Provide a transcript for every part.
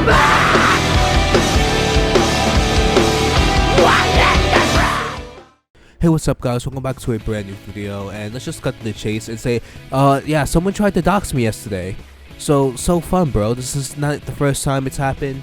Hey, what's up guys, welcome back to a brand new video, and let's just cut to the chase and say, yeah, someone tried to dox me yesterday. So fun, bro. This is not the first time it's happened.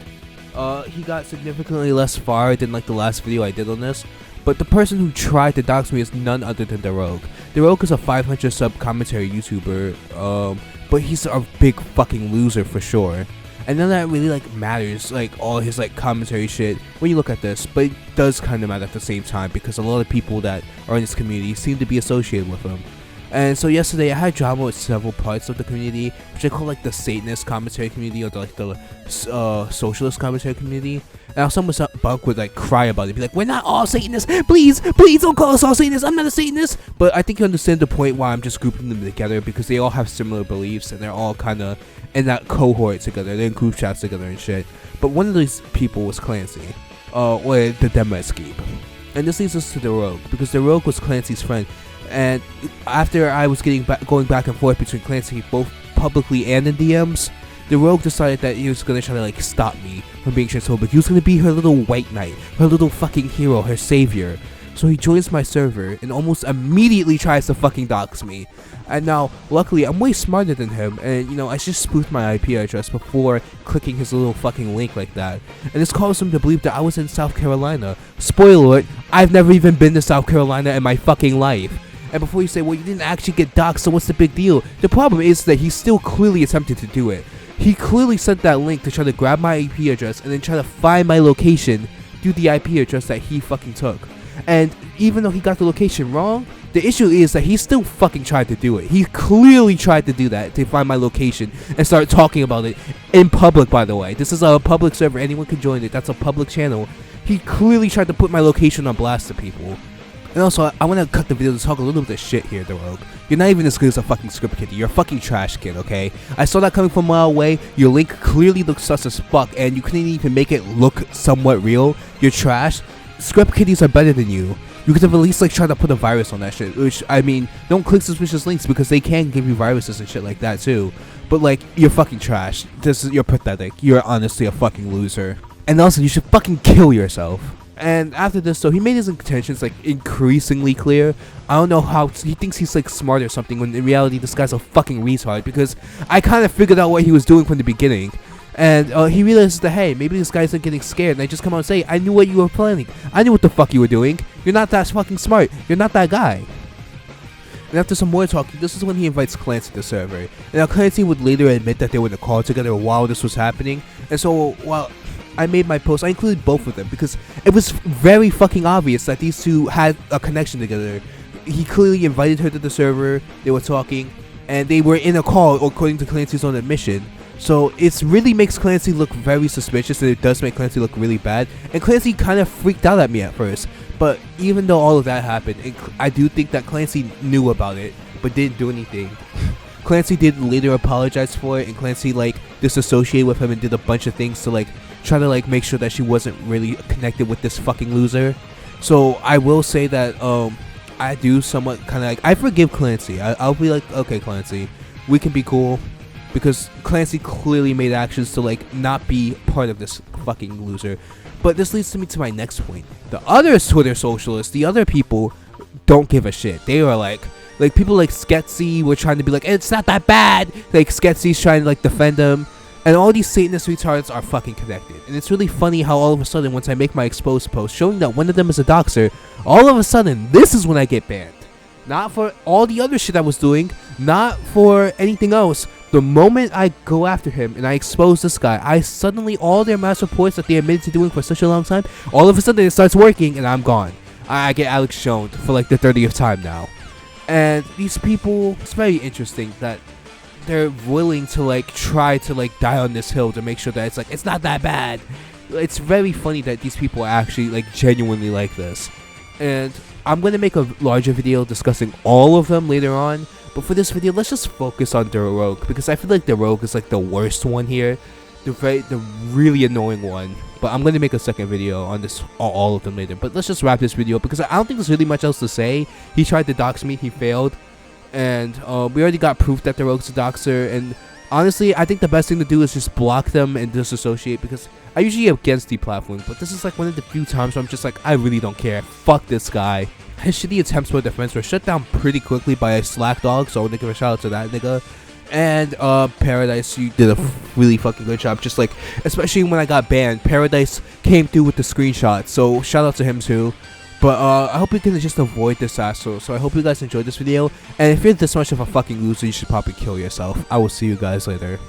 He got significantly less far than like the last video I did on this, but the person who tried to dox me is none other than DaRogue. DaRogue is a 500 sub commentary YouTuber, but he's a big fucking loser for sure. And none of that really like matters, like all his like commentary shit when you look at this, but it does kind of matter at the same time because a lot of people that are in this community seem to be associated with him. And so yesterday I had drama with several parts of the community, which I call like the Satanist commentary community or the Socialist Commentary Community. And also someone Bunk would like cry about it, be like, "We're not all Satanists, please don't call us all Satanists, I'm not a Satanist." But I think you understand the point why I'm just grouping them together, because they all have similar beliefs and they're all kind of in that cohort together, they're in group chats together and shit. But one of these people was Clancy, or the Demo Escape. And this leads us to DaRogue, because DaRogue was Clancy's friend. And after I was going back and forth between Clancy, both publicly and in DMs, DaRogue decided that he was gonna try to like stop me from being transphobic. He was gonna be her little white knight, her little fucking hero, her savior. So he joins my server and almost immediately tries to fucking dox me. And now, luckily, I'm way smarter than him, and you know, I just spoofed my IP address before clicking his little fucking link like that. And this caused him to believe that I was in South Carolina. Spoiler alert, I've never even been to South Carolina in my fucking life. And before you say, well, you didn't actually get doxxed, so what's the big deal? The problem is that he still clearly attempted to do it. He clearly sent that link to try to grab my IP address and then try to find my location through the IP address that he fucking took. And even though he got the location wrong, the issue is that he still fucking tried to do it. He clearly tried to do that, to find my location and start talking about it in public, by the way. This is a public server, anyone can join it, that's a public channel. He clearly tried to put my location on blast to people. And also, I want to cut the video to talk a little bit of shit here, DaRogue. You're not even as good as a fucking script kid. You're a fucking trash kid, okay? I saw that coming from a mile away. Your link clearly looks sus as fuck, and you couldn't even make it look somewhat real. You're trash. Script kiddies are better than you. You could have at least like tried to put a virus on that shit, which, I mean, don't click suspicious links because they can give you viruses and shit like that too. But like, you're fucking trash. You're pathetic. You're honestly a fucking loser. And also, you should fucking kill yourself. And after this, so he made his intentions like increasingly clear. I don't know how he thinks he's like smart or something, when in reality this guy's a fucking retard, because I kind of figured out what he was doing from the beginning. And he realizes that, hey, maybe this guy isn't getting scared, and I just come out and say, I knew what you were planning. I knew what the fuck you were doing. You're not that fucking smart. You're not that guy. And after some more talking, this is when he invites Clancy to the server. And now Clancy would later admit that they were in a call together while this was happening. And so while I made my post, I included both of them because it was very fucking obvious that these two had a connection together. He clearly invited her to the server, they were talking, and they were in a call according to Clancy's own admission. So it really makes Clancy look very suspicious, and it does make Clancy look really bad. And Clancy kind of freaked out at me at first. But even though all of that happened, I do think that Clancy knew about it, but didn't do anything. Clancy did later apologize for it, and Clancy like disassociated with him and did a bunch of things to like try to like make sure that she wasn't really connected with this fucking loser. So I will say that I do somewhat kind of like, I forgive Clancy. I'll be like, okay Clancy, we can be cool. Because Clancy clearly made actions to like not be part of this fucking loser. But this leads me to my next point. The other Twitter socialists, the other people, don't give a shit. They are like people like Sketsy were trying to be like, it's not that bad. Like Sketsy's trying to like defend them. And all these Satanist retards are fucking connected. And it's really funny how all of a sudden, once I make my exposed post showing that one of them is a doxer, all of a sudden, this is when I get banned. Not for all the other shit I was doing, not for anything else. The moment I go after him and I expose this guy, I suddenly, all their mass reports that they admitted to doing for such a long time, all of a sudden it starts working and I'm gone. I get Alex shown for like the 30th time now. And these people, it's very interesting that they're willing to like try to like die on this hill to make sure that it's like, it's not that bad. It's very funny that these people are actually like genuinely like this. And I'm going to make a larger video discussing all of them later on. But for this video, let's just focus on DaRogue, because I feel like DaRogue is like the worst one here. The really annoying one. But I'm going to make a second video on this, all of them later. But let's just wrap this video, because I don't think there's really much else to say. He tried to dox me, he failed. And we already got proof that DaRogue's a doxer. And honestly, I think the best thing to do is just block them and disassociate, because I usually against deplatforming, but this is like one of the few times where I'm just like, I really don't care. Fuck this guy. His shitty attempts for defense were shut down pretty quickly by a Slack dog, so I want to give a shout out to that nigga. And Paradise, you did a really fucking good job. Just like, especially when I got banned, Paradise came through with the screenshot, so shout out to him too. But I hope you can just avoid this asshole. So I hope you guys enjoyed this video, and if you're this much of a fucking loser, you should probably kill yourself. I will see you guys later.